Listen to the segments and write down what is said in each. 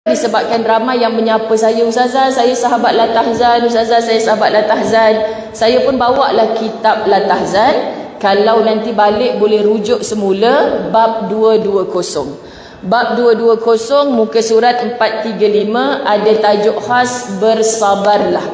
Disebabkan ramai yang menyapa saya, Ustazah, saya sahabat Latahzan, Ustazah, saya sahabat Latahzan. Saya pun bawa lah kitab Latahzan. Kalau nanti balik boleh rujuk semula bab 220. Bab 220 muka surat 435 ada tajuk khas bersabarlah.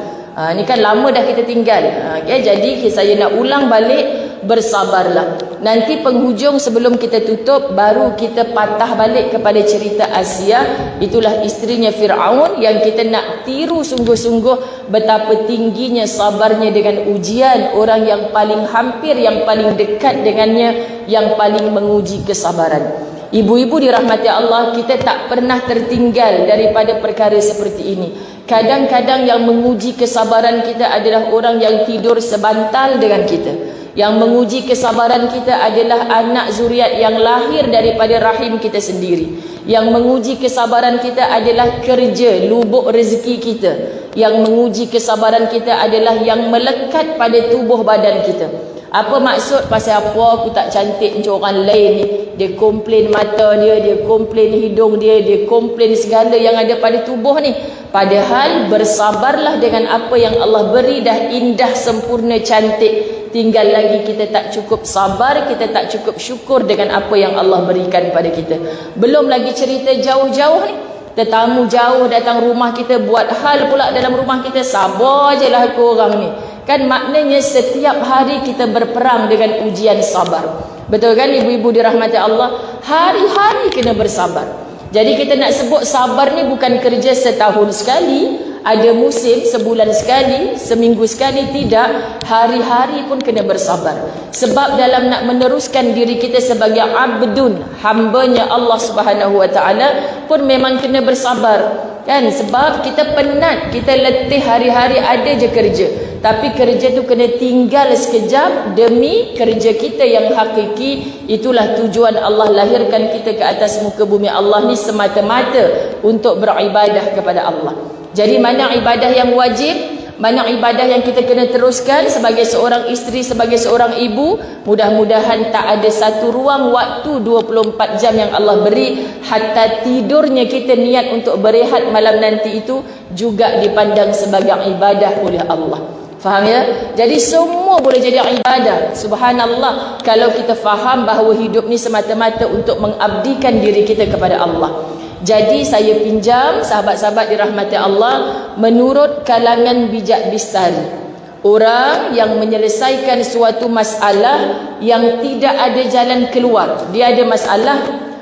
Ni kan lama dah kita tinggal. Okay, jadi saya nak ulang balik bersabarlah. Nanti penghujung sebelum kita tutup baru kita patah balik kepada cerita Asia. Itulah isterinya Fir'aun yang kita nak tiru sungguh-sungguh betapa tingginya sabarnya dengan ujian. Orang yang paling hampir, yang paling dekat dengannya, yang paling menguji kesabaran. Ibu-ibu dirahmati Allah, kita tak pernah tertinggal daripada perkara seperti ini. Kadang-kadang yang menguji kesabaran kita adalah orang yang tidur sebantal dengan kita. Yang menguji kesabaran kita adalah anak zuriat yang lahir daripada rahim kita sendiri. Yang menguji kesabaran kita adalah kerja, lubuk rezeki kita. Yang menguji kesabaran kita adalah yang melekat pada tubuh badan kita. Apa maksud? Pasal apa aku tak cantik macam orang lain ni. Dia komplain mata dia, dia komplain hidung dia, dia komplain segala yang ada pada tubuh ni. Padahal bersabarlah dengan apa yang Allah beri, dah indah, sempurna, cantik. Tinggal lagi kita tak cukup sabar, kita tak cukup syukur dengan apa yang Allah berikan pada kita. Belum lagi cerita jauh-jauh ni. Tetamu jauh datang rumah kita, buat hal pula dalam rumah kita. Sabar je lah aku orang ni. Kan maknanya setiap hari kita berperang dengan ujian sabar. Betul kan ibu-ibu dirahmati Allah? Hari-hari kena bersabar. Jadi kita nak sebut sabar ni bukan kerja setahun sekali, ada musim sebulan sekali, seminggu sekali, tidak. Hari-hari pun kena bersabar. Sebab dalam nak meneruskan diri kita sebagai abdun, hambanya Allah Subhanahu Wa Taala pun memang kena bersabar. Kan? Sebab kita penat, kita letih hari-hari ada je kerja. Tapi kerja tu kena tinggal sekejap demi kerja kita yang hakiki. Itulah tujuan Allah lahirkan kita ke atas muka bumi Allah ni semata-mata untuk beribadah kepada Allah. Jadi mana ibadah yang wajib, mana ibadah yang kita kena teruskan sebagai seorang isteri, sebagai seorang ibu. Mudah-mudahan tak ada satu ruang waktu 24 jam yang Allah beri, hatta tidurnya kita niat untuk berehat malam nanti itu juga dipandang sebagai ibadah oleh Allah. Faham ya? Jadi semua boleh jadi ibadah. Subhanallah, kalau kita faham bahawa hidup ni semata-mata untuk mengabdikan diri kita kepada Allah. Jadi saya pinjam sahabat-sahabat dirahmati Allah, menurut kalangan bijak bistari, orang yang menyelesaikan suatu masalah yang tidak ada jalan keluar. Dia ada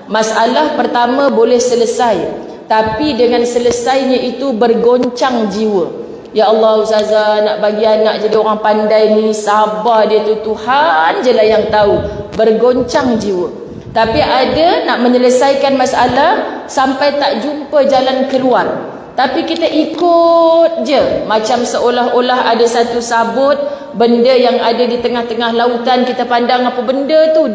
masalah pertama boleh selesai, tapi dengan selesainya itu bergoncang jiwa. Ya Allah, Ustazah, nak bagi anak jadi orang pandai ni, sabar dia tu, Tuhan je lah yang tahu. Bergoncang jiwa. Tapi ada nak menyelesaikan masalah sampai tak jumpa jalan keluar, tapi kita ikut je. Macam seolah-olah ada satu sabut, benda yang ada di tengah-tengah lautan, kita pandang apa benda tu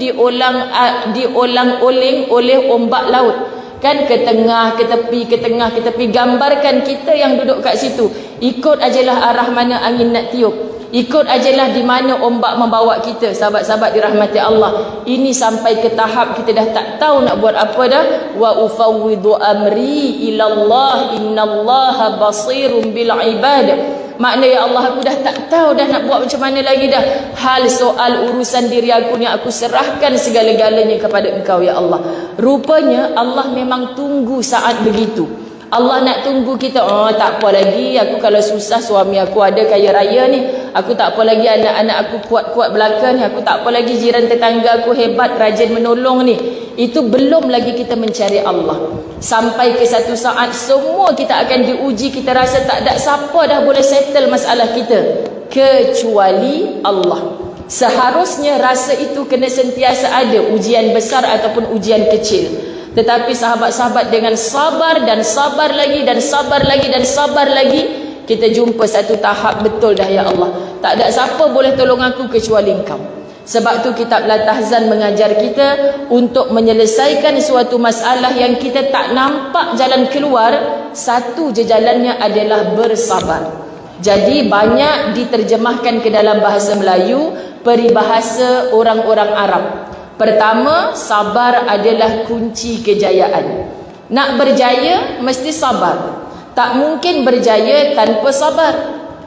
diolang-oling oleh ombak laut. Kan ke tengah, ke tepi, ke tengah, ke tepi. Gambarkan kita yang duduk kat situ. Ikut ajalah arah mana angin nak tiup. Ikut ajalah di mana ombak membawa kita. Sahabat-sahabat dirahmati Allah, ini sampai ke tahap kita dah tak tahu nak buat apa dah. Wa ufawwidu amri ilallah innallaha basirum bil ibad. Makna ya Allah, aku dah tak tahu dah nak buat macam mana lagi dah. Hal soal urusan diri aku ni aku serahkan segala-galanya kepada Engkau ya Allah. Rupanya Allah memang tunggu saat begitu. Allah nak tunggu kita. Oh, tak apa lagi, aku kalau susah suami aku ada kaya raya ni, aku tak apa lagi anak-anak aku kuat-kuat belaka ni, aku tak apa lagi jiran tetangga aku hebat rajin menolong ni. Itu belum lagi kita mencari Allah. Sampai ke satu saat semua kita akan diuji, kita rasa tak ada siapa dah boleh settle masalah kita kecuali Allah. Seharusnya rasa itu kena sentiasa ada, ujian besar ataupun ujian kecil. Tetapi sahabat-sahabat dengan sabar dan sabar lagi dan sabar lagi dan sabar lagi, kita jumpa satu tahap betul dah ya Allah, tak ada siapa boleh tolong aku kecuali Engkau. Sebab tu kitab Latahzan mengajar kita untuk menyelesaikan suatu masalah yang kita tak nampak jalan keluar, satu je jalannya adalah bersabar. Jadi banyak diterjemahkan ke dalam bahasa Melayu peribahasa orang-orang Arab. Pertama, sabar adalah kunci kejayaan. Nak berjaya mesti sabar. Tak mungkin berjaya tanpa sabar.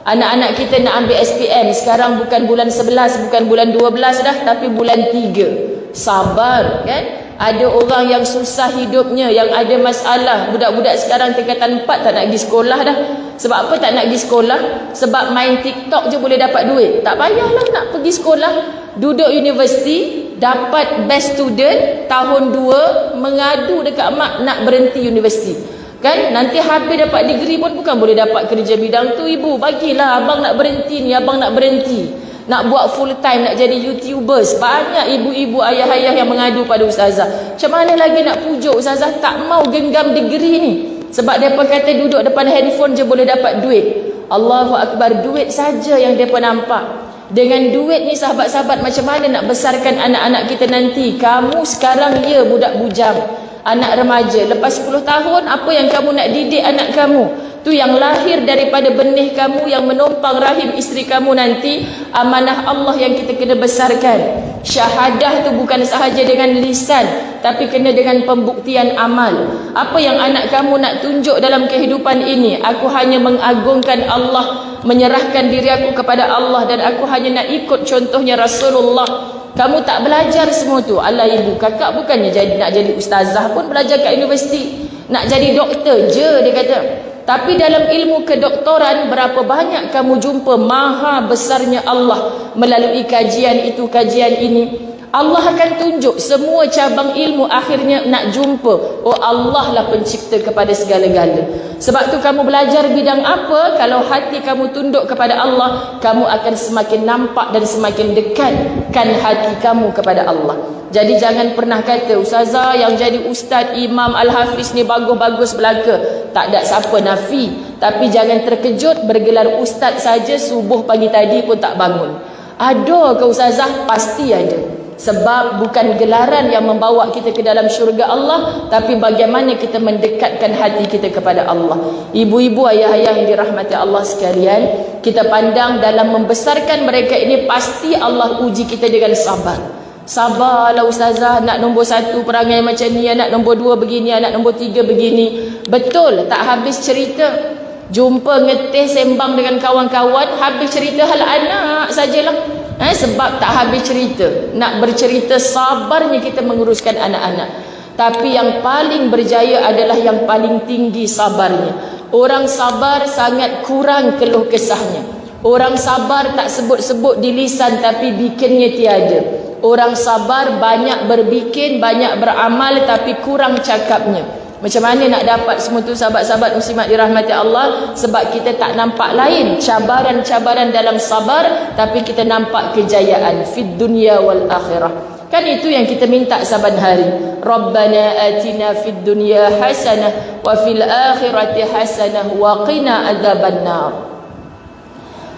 Anak-anak kita nak ambil SPM sekarang bukan bulan 11, bukan bulan 12 dah, tapi bulan 3. Sabar, kan? Ada orang yang susah hidupnya, yang ada masalah. Budak-budak sekarang tingkatan 4 tak nak pergi sekolah dah. Sebab apa tak nak pergi sekolah? Sebab main TikTok je boleh dapat duit. Tak payahlah nak pergi sekolah. Duduk universiti, dapat best student, tahun 2, mengadu dekat mak nak berhenti universiti. Kan? Nanti habis dapat degree pun bukan boleh dapat kerja bidang tu. Ibu, bagilah abang nak berhenti ni, abang nak berhenti. Nak buat full time, nak jadi YouTubers. Banyak ibu-ibu, ayah-ayah yang mengadu pada ustazah. Macam mana lagi nak pujuk ustazah tak mau genggam degree ni? Sebab mereka kata duduk depan handphone je boleh dapat duit. Allahu Akbar, duit saja yang mereka nampak. Dengan duit ni sahabat-sahabat, macam mana nak besarkan anak-anak kita nanti? Kamu sekarang ya budak bujang, anak remaja. Lepas 10 tahun, apa yang kamu nak didik anak kamu? Tu yang lahir daripada benih kamu, yang menumpang rahim isteri kamu nanti, amanah Allah yang kita kena besarkan. Syahadah tu bukan sahaja dengan lisan, tapi kena dengan pembuktian amal. Apa yang anak kamu nak tunjuk dalam kehidupan ini? Aku hanya mengagungkan Allah, menyerahkan diri aku kepada Allah, dan aku hanya nak ikut contohnya Rasulullah. Kamu tak belajar semua tu. Alah ibu, kakak bukannya nak jadi ustazah pun belajar kat universiti. Nak jadi doktor je, dia kata. Tapi dalam ilmu kedoktoran, berapa banyak kamu jumpa maha besarnya Allah melalui kajian itu, kajian ini. Allah akan tunjuk semua cabang ilmu, akhirnya nak jumpa, oh Allah lah pencipta kepada segala-gala. Sebab tu kamu belajar bidang apa, kalau hati kamu tunduk kepada Allah, kamu akan semakin nampak dan semakin dekatkan hati kamu kepada Allah. Jadi jangan pernah kata ustazah yang jadi ustaz, imam, al-hafiz ni bagus-bagus belaka. Tak ada siapa nafi. Tapi jangan terkejut, bergelar ustaz saja subuh pagi tadi pun tak bangun. Ada ke ustazah? Pasti ada. Sebab bukan gelaran yang membawa kita ke dalam syurga Allah, tapi bagaimana kita mendekatkan hati kita kepada Allah. Ibu-ibu, ayah-ayah yang dirahmati Allah sekalian, kita pandang dalam membesarkan mereka ini, pasti Allah uji kita dengan sabar. Sabarlah ustazah, nak nombor 1 perangai macam ni, anak nombor 2 begini, anak nombor 3 begini. Betul, tak habis cerita. Jumpa ngeteh sembang dengan kawan-kawan, habis cerita hal anak sajalah. Sebab tak habis cerita. Nak bercerita, sabarnya kita menguruskan anak-anak. Tapi yang paling berjaya adalah yang paling tinggi sabarnya. Orang sabar sangat kurang keluh kesahnya. Orang sabar tak sebut-sebut di lisan, tapi bikinnya tiada. Orang sabar banyak berbikin, banyak beramal, tapi kurang cakapnya. Macam mana nak dapat semua tu sahabat-sahabat muslimat dirahmati Allah? Sebab kita tak nampak lain cabaran-cabaran dalam sabar, tapi kita nampak kejayaan fid dunya wal akhirah. Kan itu yang kita minta saban hari. Rabbana atina fid dunya hasanah wa fil akhirati hasanah wa qina adzabannar.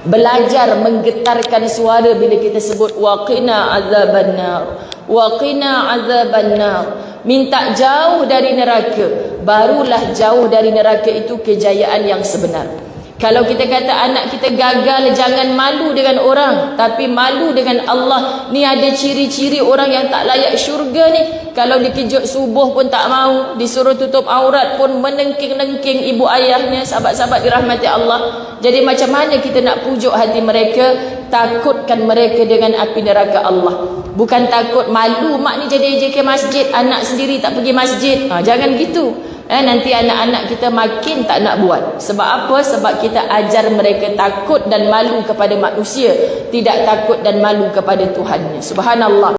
Belajar menggetarkan suara bila kita sebut wa qina adzabannar, wa qina adzabannar. Minta jauh dari neraka, barulah jauh dari neraka itu kejayaan yang sebenar. Kalau kita kata anak kita gagal, jangan malu dengan orang, tapi malu dengan Allah. Ni ada ciri-ciri orang yang tak layak syurga ni. Kalau dikejut subuh pun tak mau, disuruh tutup aurat pun menengking-nengking ibu ayahnya. Sahabat-sahabat dirahmati Allah. Jadi macam mana kita nak pujuk hati mereka? Takutkan mereka dengan api neraka Allah. Bukan takut, malu mak ni jadi AJK masjid, anak sendiri tak pergi masjid. Jangan gitu. Nanti anak-anak kita makin tak nak buat. Sebab apa? Sebab kita ajar mereka takut dan malu kepada manusia, tidak takut dan malu kepada Tuhannya. Subhanallah.